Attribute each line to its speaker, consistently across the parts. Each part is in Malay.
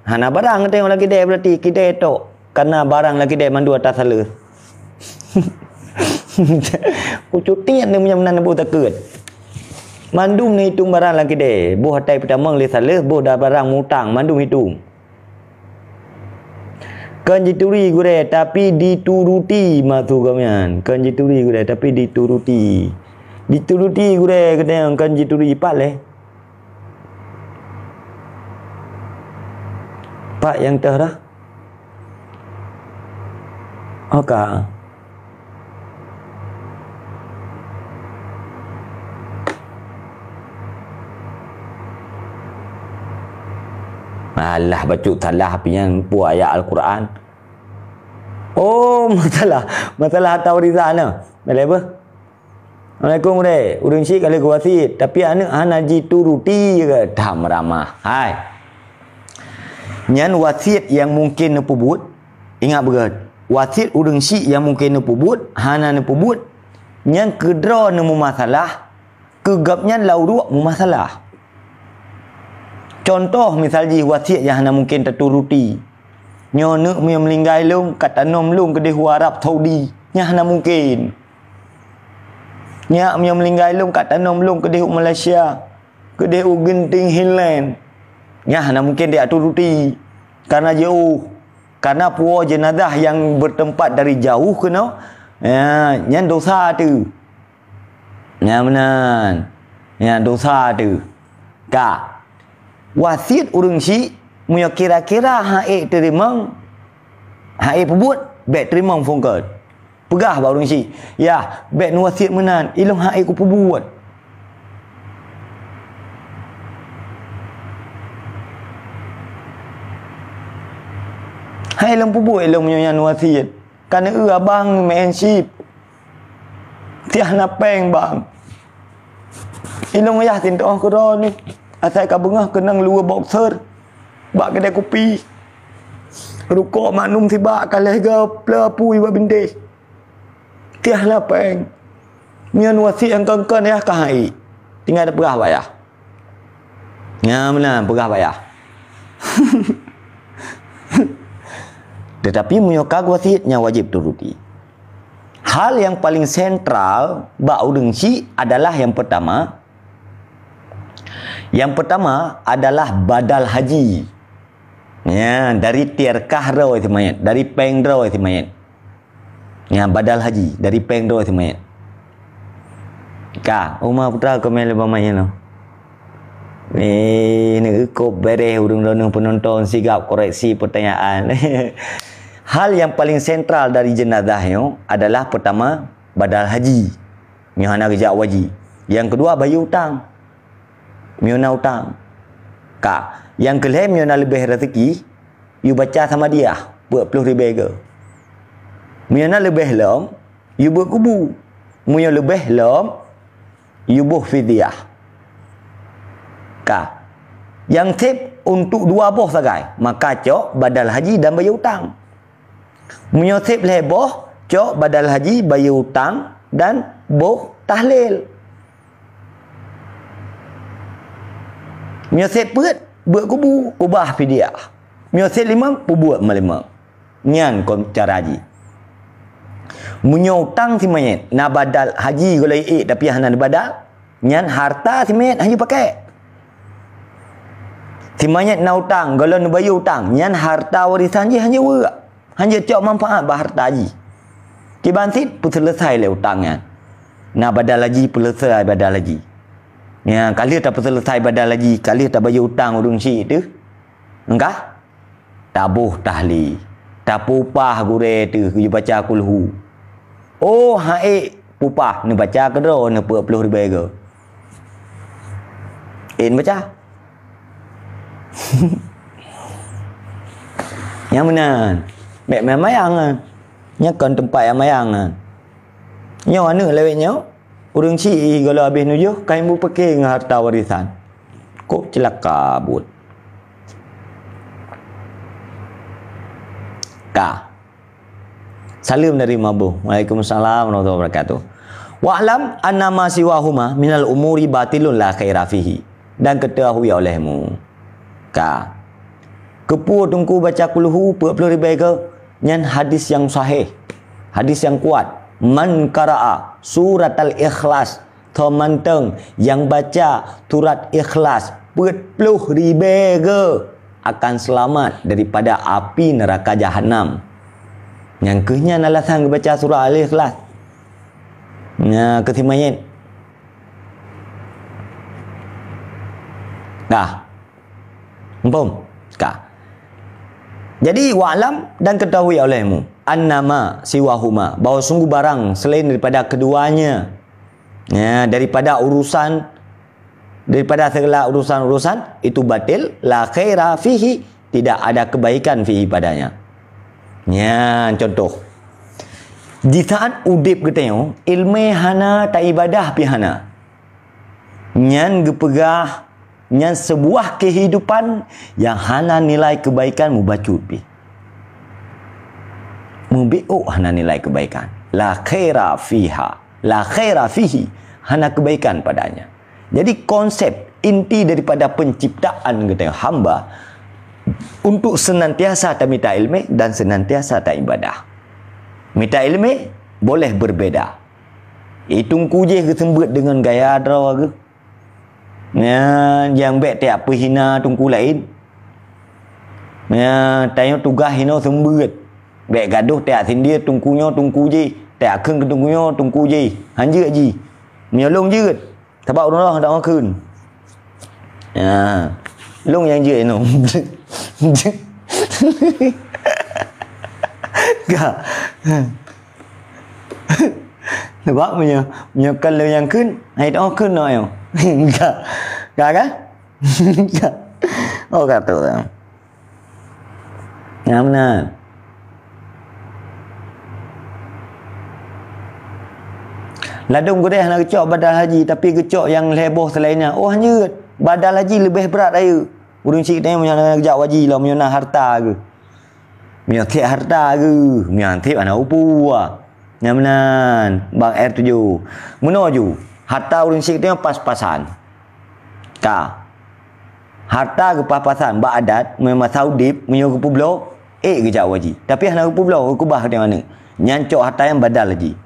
Speaker 1: Hana barang tengok lagi dia berarti kita tok. Karena barang lagi dia mandu atas sala. Ku cuti yang punya menan bu takut. Mandum ni hitung barang lagi dia. Bu hatai pertama le sala, bu dah barang mutang, mandum hitung. Kan jituri gure tapi dituruti matu kamian. Kan jituri gure tapi dituruti. Dituruti gure kena kan jituri pak le. Pak yang teh dah. Oka. Alah baca salah yang buat ayat Al-Quran. Oh, masalah taurizan nah. Boleh apa? Assalamualaikum dek. Urang syik kali kuasit, tapi anak haji turuti ke dah meramah. Hai. Nyan wasit yang mungkin nepubut, ingat berat. Wasit urang syik yang mungkin nepubut, hana nepubut. Nyan kedra nemu masalah, kegapnya lauruk mu masalah. Contoh misalnya wasit yang hana mungkin terturuti. Nyonek yang melinggai lung, kata nom lung ke dehu Arab Saudi. Yang hana mungkin. Nyak yang melinggai lung, kata nom lung ke dehu Malaysia. Ke dehu Genting Highland. Yang hana mungkin dia turuti. Karena jauh. Karena puas jenazah yang bertempat dari jauh kena. Ya, yang dosa tu. Ya benar. Ya dosa tu. Kak. Wasit urang syik muya kira-kira haik terima haik pebut bet terima fungkat pegah ba urang syik ya bet nu wasit menan ilung haik ku pebut haik ilung pebut ilung muya nu wasit kan abang menship tiah na peng bang ilung ya tin toh ko ni asal ka bengah kenang luar boxer bak kedai kopi rukuk maknum si bak kalih ke pelapui bak binte tiah lapeng nyan wasi yang kengken ya kahai tinggal ada perah bayar ya benar perah bayar tetapi menyokag wasiatnya wajib turuti. Hal yang paling sentral bak urang syik adalah yang pertama adalah badal haji. Ya, dari tirkah raw itu mayat, dari peng raw itu mayat. Ya, badal haji dari peng raw itu mayat. Ka, umah putra kau mele bamanya no. Ni kau bereh urang penonton sigap koreksi pertanyaan. Hal yang paling sentral dari jenazahnya adalah pertama badal haji. Nyana kerja wajib. Yang kedua bayar hutang. Miona utang. Kak, yang kelih miona lebih rezeki, you baca sama dia, buat 10 ribu ke. Miona lebih lom, you buat kubu. Miona lebih lom, you buat fidyah. Kak, yang tip untuk dua boh sagai, maka cok badal haji dan bayar utang. Miona tip leboh, cok badal haji, bayar utang dan boh tahlil. Miosep buat kubu ubah fidyah. Miosep 5 buat malima. Nyan kon cara haji. Munyo utang si mayat na badal haji golai tapi hana badal. Nyan harta si mayat haji pakai. Si mayat na utang kalau nu bayar utang, nyan harta warisan je hanya buat. Hanya cok manfaat bah harta haji. Kibansit pun selesai le utangnya. Na badal haji pun selesai badal haji. Ya, kali tak selesai badal haji, kali tak bayar hutang urang syik tu. Engkah? Tabuh tahli. Tak pupah gure tu, you baca kulhu. Oh, haik pupah ni baca ke dah ni 40 ribu ke. In baca. Yang mana? Mek mayang ah. Nya kon tempat yang mayang ah. Nyo anu lewetnya? Urang syik kalau habis nujuh kain bu pakai dengan harta warisan. Kok celaka but. Ka. Salam dari Mabu. Waalaikumsalam warahmatullahi wabarakatuh. Wa'lam anna ma siwahuma minal umuri batilun la khaira fihi. Dan ketahui olehmu. Ka. Kepu tungku baca kulhu 40 ribu ke nyan hadis yang sahih. Hadis yang kuat. Man qara'a surat al-ikhlas Thomanteng yang baca surat ikhlas 40 ribu ke akan selamat daripada api neraka jahanam. Yang kehnya alasan baca surah al-ikhlas. Nya ketimayin. Dah. Empom. Kah. Jadi wa'lam dan ketahui olehmu annama siwahuma bahawa sungguh barang selain daripada keduanya ya daripada segala urusan-urusan itu batil la khaira fihi tidak ada kebaikan fihi padanya. Ya contoh di saat udip kita ilmu hana tak ibadah pihana nyan gepegah nyan sebuah kehidupan yang hana nilai kebaikan mubacut pi mubi'u hana nilai kebaikan la khaira fihi hana kebaikan padanya. Jadi konsep inti daripada penciptaan kita hamba untuk senantiasa tak minta ilmu dan senantiasa tak ibadah. Minta ilmu boleh berbeda. Itu kuje ke sembut dengan gaya draw ke. Ya, yang baik tak apa hina tungku lain. Ya, tanya tugas hina sembut. Baik gaduh tak sindir tungkunya tungku je. Tak kheng ke tungkunya tungku je. Hanja je. Menyolong je. Sebab orang tak makan. Ya. Long yang je no. Gak. Sebab punya kalau yang kun, ai tak kun no yo. Gak. Gak kan? Gak. Oh kata orang. Yang benar. Ladung gurih nak kecok badal haji tapi kecok yang heboh selainnya. Oh hanya badal haji lebih berat raya. Urang cik tanya punya kejak haji lah punya harta ke. Punya tiap harta ke. Punya tiap anak upu ah. Yang benar. Bang R7. Mana ju? Harta urang cik tanya pas-pasan. Ka. Harta ke pas-pasan ba adat memang saudip punya ke publok kejak haji. Tapi anak publok ku bah di mana? Nyancok harta yang badal haji.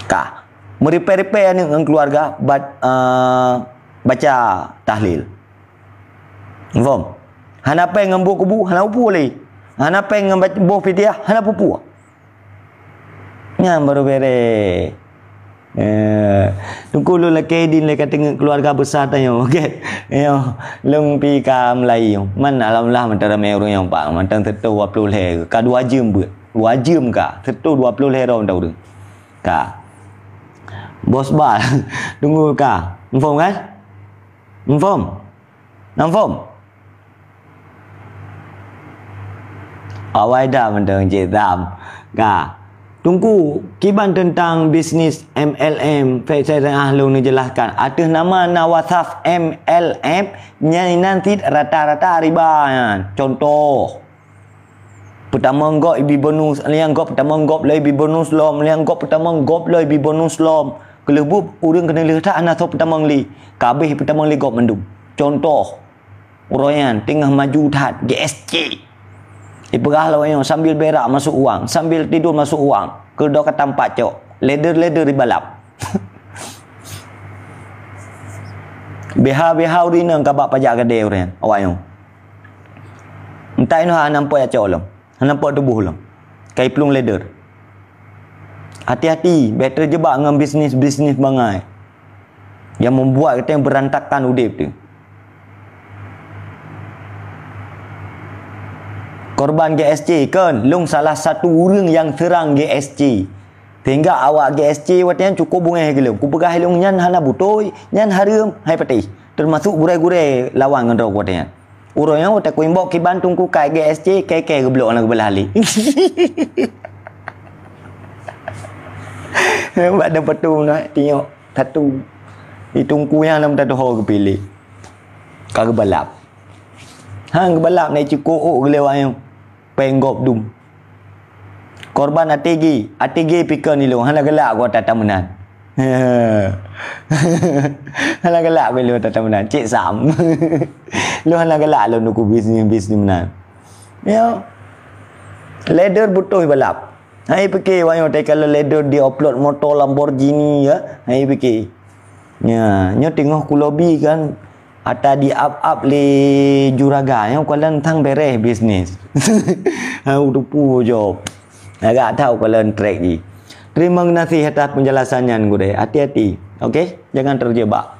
Speaker 1: Kah merepair-repair dengan keluarga baca tahlil. Faham? Hana peng ngambu kubu, hana upu le. Hana peng ngambac boh fitiah, hana pupu. Nyam baru bere. Tunggu lu laki din le kata keluarga besar tanya, okey. Yo, lung pi ka Melayu. Man alhamdulillah mentara mai orang yang pak, mentang tetu 20 le. Ka 2 jam buat. 2 jam ka, tetu 20 le ron tahu tu. Ka bos bal tunggu kah faham kan faham awai dah mentang cik Tam kah tunggu kiban tentang bisnis MLM saya ahlung ni jelaskan atas nama Nawasaf MLM nanti rata-rata riba contoh pertama gop ibi bonus liang gop pertama gop lai ibi bonus lom liang gop pertama gop lai ibi bonus lom kelebub urang kena letak anak pertama li kabeh pertama li gop mendum contoh uroyan tengah maju tat GSC iperah lawan yang sambil berak masuk uang sambil tidur masuk uang ke dok kata 4 cok leder ribalap beha urina kabak pajak gede urang awak yang entah ino nampak ya cok lom nampak tubuh lom kai pelung leder. Hati-hati, better jebak dengan bisnis bangai yang membuat kita yang berantakan udip tu. Korban GSC kan, long salah satu orang yang serang GSC. Sehingga awak GSC watian cukup bungai gelum. Ku pegah long nyan hana butoi, nyan harum hai pati. Termasuk gurai-gurai lawan dengan rok watian. Urang yang watak ku imbok ki Bantung ku kai GSC kai geblok nak belah ali. Buat ada petu nak tengok satu ditungku yang dalam tak tahu ke pilih kau balap hang balap naik cukup gelewak yang penggop dum korban ATG pikir ni lo hang gelak gua tak menan Halang galak belu tak menan. Cik Sam. Lu halang galak lu nuku bisnis menan. Ya. Leader butuh balap. Hai fikir wayo tak kalau leader dia upload motor Lamborghini ya. Hai fikir. Ya, nyo tengok ku lobby kan ata di up le juraga yang kalian tang beres bisnis. Ha utupu job. Agak tahu kalian track ni. Terima kasih atas penjelasannya gue. Hati-hati. Okey, jangan terjebak.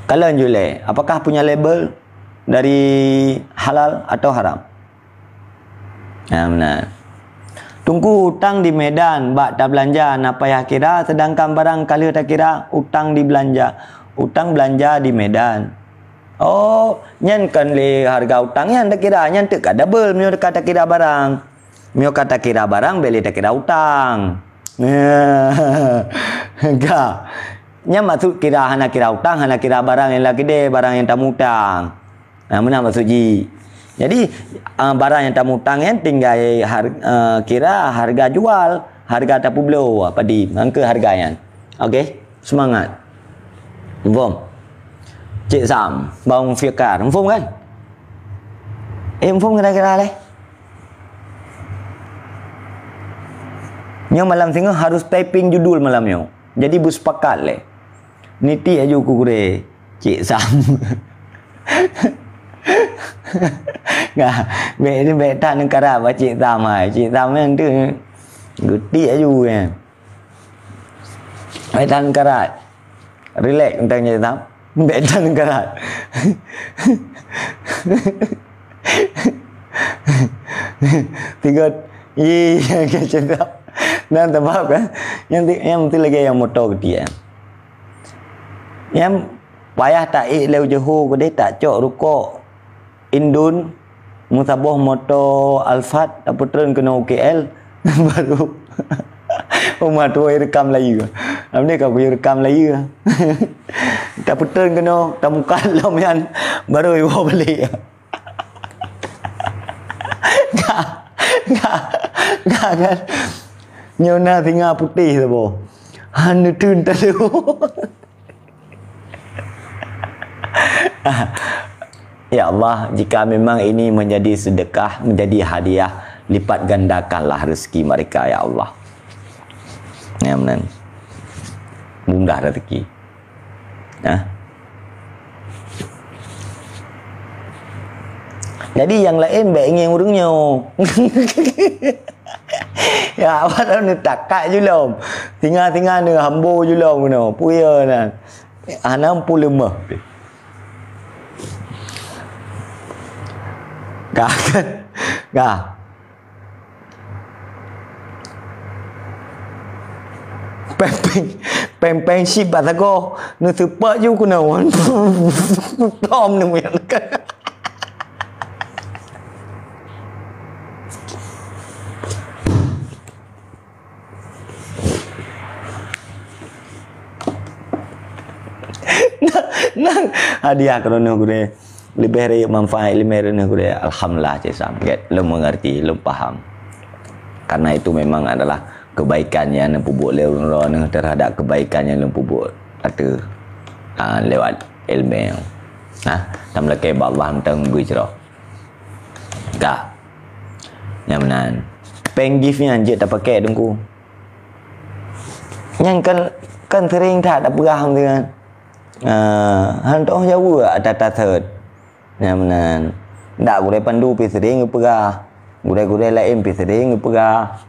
Speaker 1: Kalian Jule, apakah punya label dari halal atau haram? Benar. Tunggu hutang di Medan, bak tak belanja, napa ya kira, sedangkan barang kali tak kira, hutang di belanja. Hutang belanja di Medan. Oh, nyan kan le harga hutang nyan tak kira, nyan tak double, mio kata kira barang. Mio kata kira barang, beli tak kira hutang. Enggak. Nyan maksud kira hana kira hutang, hana kira barang yang lagi deh, barang yang tak hutang. Mana maksud ji? Jadi barang yang tamu hutang kan tinggal kira harga jual, harga tak publio apa di angka harganya. Okey, semangat. Faham? Cik Sam, bang Fikar, faham kan? Faham kira-kira leh. Nyo malam tengah harus typing judul malam nyo. Jadi bersepakat leh. Niti aja ku kure Cik Sam. Nggak, ini tak negara apa Cik Sam hai. Cik Sam yang tu guti aja kan. Tak negara. Relax tentang Cik Sam. Tak negara. Tiga Cik Sam. Dan sebab kan yang mesti lagi yang motor dia. Yang payah tak leu Johor ke dia tak cok rukuk Indun musabah motor Alphard apa turun kena UKL baru rumah tu rekam lagi ke amne kau rekam lagi ke tak putar kena tak muka lam yang baru ibu beli enggak kan nyona tinggal putih tu boh hanu tun tadu. Ya Allah, jika memang ini menjadi sedekah, menjadi hadiah, lipat gandakanlah rezeki mereka, ya Allah. Ya benar. Mudah rezeki. Jadi yang lain baik ingin urungnya. Ya awak ni takak je lom. Tinggal ni hambo je lom no. Puya nah. Anam pulema. Gak. Pempeng ship batago nu super ju kuna wan. Tom nu yang kan. Nang hadiah kerana gue lebih dari manfaat ilmu kerana gue alhamdulillah Cik Sam lu mengerti lu faham karena itu memang adalah kebaikan yang lu buat terhadap kebaikan yang lu buat ada lewat ilmu tam lagi Allah tentang bercerah kah yang menan peng giftnya je tak pakai dengku yang kan sering tak ada perang dengan hantok jauh ada tatat yang menan ndak gure pandu pi sering ngepegah gure lain pi sering ngepegah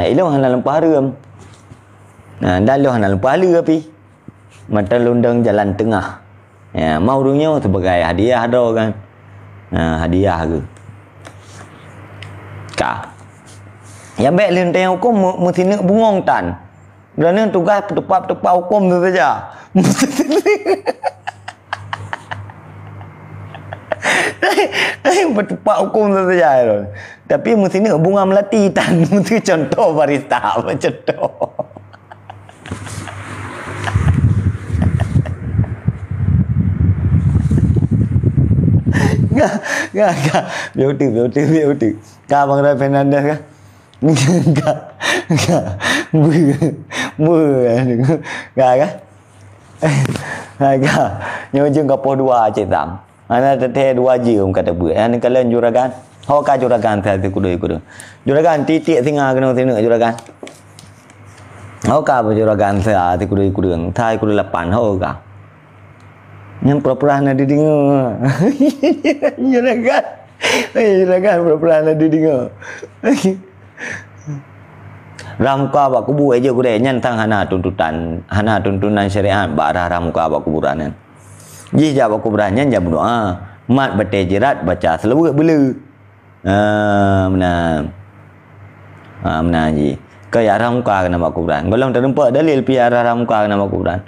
Speaker 1: ilo hana lempah rem dan lo hana lempah le pi mata lundang jalan tengah ya mau dunia sebagai hadiah do kan hadiah ke ka ya baik lenteng hukum mesti nak bungong tan dan tugas tepat hukum tu saja. Bertepat hukum tu saja tu. Tapi mesti ni bunga melati tan mesti contoh barista macam tu. Enggak. Biar utuh. Kau Bang Rai Fernandez kan? Enggak. Enggak. Enggak. Nyojeng kapo dua cetam. Ana tete dua jium kata bu. Ana kalian juragan. Hoka juragan tadi kudu. Juragan titik singa kena sini juragan. Hoka juragan saya tadi kudu. Thai kudu lapan hoka. Yang pura-pura nak didengar. Juragan pura-pura nak didengar. Ramuka bak kubu aja kudu nyan tang hana tuntunan syariat ba arah ramuka bak kuburanan. Ji jawab kuburan nyan jam doa. Mat bate jerat baca selawat belu. Menang. Menang ji. Ke arah muka kena bak kuburan. Golong terempak dalil pi arah ramuka kena bak kuburan.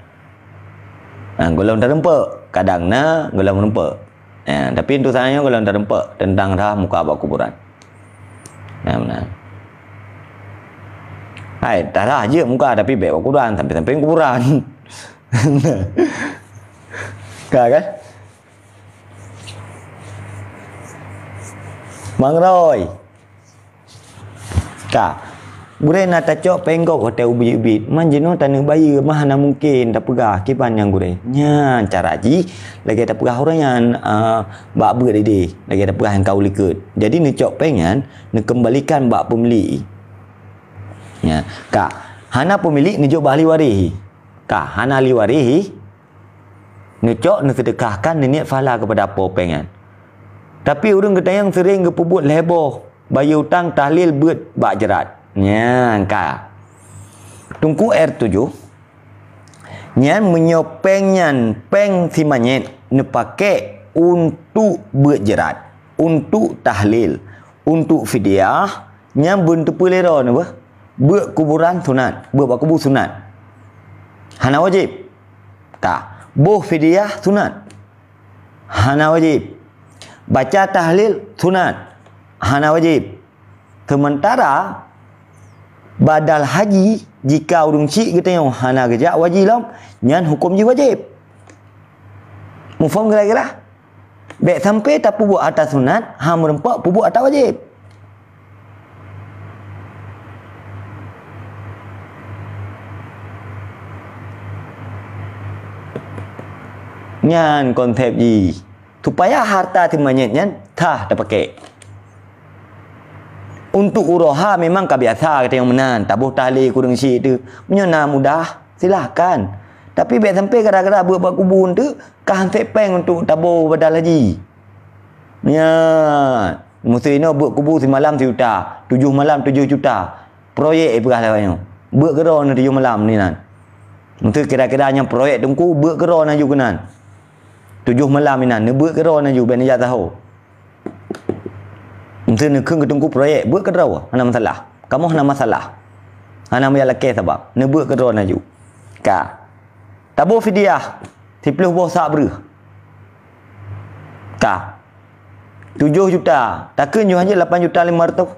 Speaker 1: Golong terempak kadangna golong terempak. Tapi itu sananya golong terempak tentang arah muka bak kuburan. Menang. Hai, darah aja muka tapi baik kuburan sampai kuburan. Kan? Mang Roy. Gure nak tacok penggok hotel ubit-ubit. Manjino tanah bayi mana mungkin tak pegah kipan yang gure. Nya cara ji lagi tak pegah orang yang bak berdede, lagi tak pegah yang kau likut. Jadi ni cok pengen ni kembalikan bak pemilik. Ya, hana pemilik ni jok ahli waris. Hana ahli waris ni cok ni sedekahkan ni niat pahala kepada apa pengen. Tapi orang kata yang sering kepubut leboh, bayar hutang tahlil buat bak jerat. Ya, tungku R7. Nyan menyopengnya peng si manyet ni pakai untuk buat jerat, untuk tahlil, untuk fidyah. Nyan bentuk pelera ni apa? Buat kuburan sunat, buat kubur sunat. Hana wajib. Boh fidyah sunat. Hana wajib. Baca tahlil sunat. Hana wajib. Sementara badal haji jika urung cik kita yang hana gejak wajib lam, nyan hukum je wajib. Mu faham kira-kira? Baik sampai tak buat atas sunat, ha merempak buat atas wajib. Nyan konsep ji supaya harta timanya nyan tah dah pakai untuk uroha memang kebiasa kata yang menan tabuh tahlil kurang si tu menyana mudah silahkan tapi biar sampai kadang-kadang buat kubur tu kah peng untuk tabuh badal haji nya mesti no buat kubur semalam 1 juta 7 malam 7 juta proyek berah lawanya buat geron 7 malam ni nan mesti kira-kira yang proyek tungku buat geron aju kenan 7 malam ini nebut ke rawa naju ben ya tahu. Mesti nak ke tunggu proyek buat ke rawa ana masalah. Kamu ana masalah. Ana maya laki sebab nebut ke rawa naju. Tabu fidyah 10 buah sabrih. 7 juta. Takkan ju hanya 8 juta 500.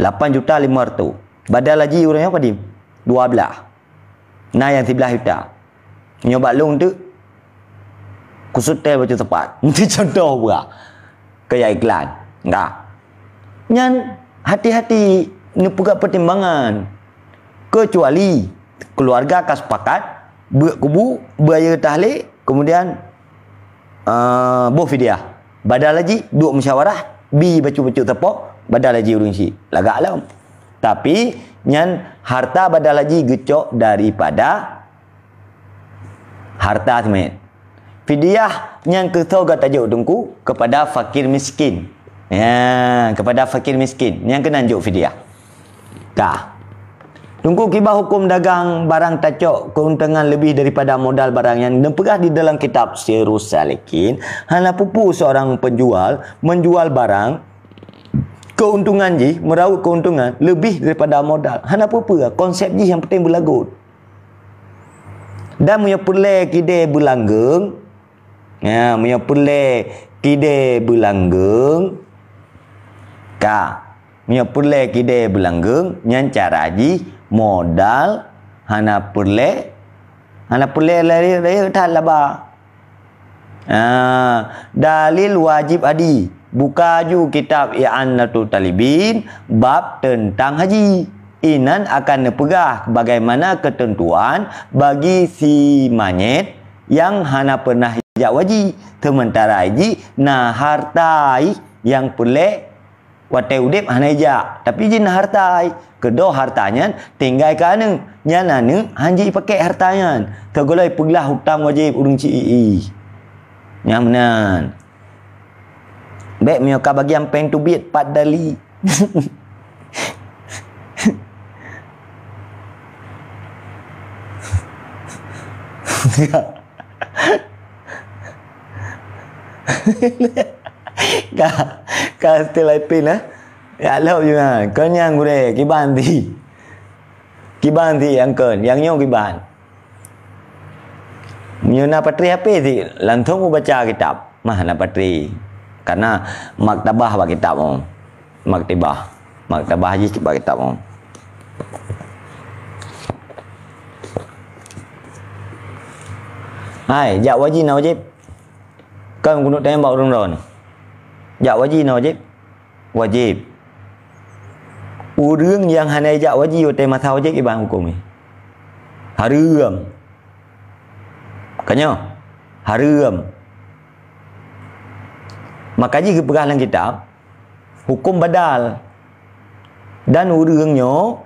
Speaker 1: 8 juta 500. Badal haji orangnya apa dim? 12. Nah yang 11 juta. Nyoba long tu kusut teh baca tepat. Nanti contoh pula. Kayak iklan. Enggak. Nyan hati-hati. Ini juga pertimbangan. Kecuali keluarga akan sepakat. Buat kubu. Bayar tahlil. Kemudian. Boh fidyah. Badal haji. Duk musyawarah. Bi baca-baca tepak. Badal haji urung si. Lagak alam. Tapi. Nyan harta badal haji gecok daripada. Harta semet. Fidyah yang ketau tajuk tungku kepada fakir miskin. Ya, kepada fakir miskin yang kena anjuk fidyah. Tungku kibah hukum dagang barang tajuk keuntungan lebih daripada modal barang yang dipegah di dalam kitab Sirus Salikin. Hana pupu seorang penjual menjual barang keuntungan ji, meraup keuntungan lebih daripada modal. Hana pupu konsep ji yang penting berlagut. Dan punya pulai kide berlanggeng. Ya, punya pulai kide berlanggeng. Punya pulai kide berlanggeng. Yang cara haji modal hana pulai lari tak laba. Dalil wajib adi. buka ju kitab I'anatul Talibin bab tentang haji. Inan akan nepegah bagaimana ketentuan bagi si manyet yang hana pernah hijab waji. Sementara haji nah hartai yang pelek watai udip hana hijab. Tapi jin hartai kedua hartanya tinggal ke anu. Nyana nu hanji pakai hartanya. Tegolai peglah hutang wajib urung CII. Nyamanan. Baik mioka bagi yang peng tu biat 4 dali. Kau still happy lah. Ya love you ha. Kau nyang gure kiban ti. Kiban ti angkel, yang nyo kiban. Nyona patri apa ti? Lantung baca kitab. Mana patri? Karena maktabah ba kitab mo. Maktabah. Maktabah haji ba kitab mo. Hai, jak wajib na wajib. Kan kunut tembak orang-orang. Jak wajib na wajib. Wajib. Urang yang hana jak wajib otai masa wajib ibang hukum ni. Haram. Kanyo. Haram. Makanya kepegang dalam kitab hukum badal. Dan urangnya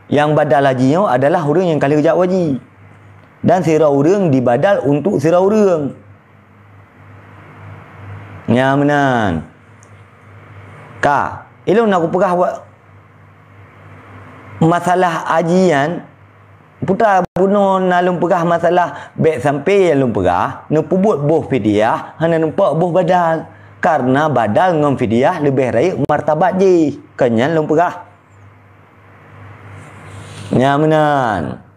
Speaker 1: yang badal hajinya adalah urang yang kali jak wajib. Dan sirah urang dibadal untuk sirah urang. Nyamanan. Ka, ilmu nak aku pegah buat masalah ajian. Putra buno nalung pegah masalah baik sampai yang lum pegah, nu pubut boh fidyah, hana nampak boh badal. Karena badal ngam fidyah lebih raya martabat je. Kenyan lum pegah. Nyamanan.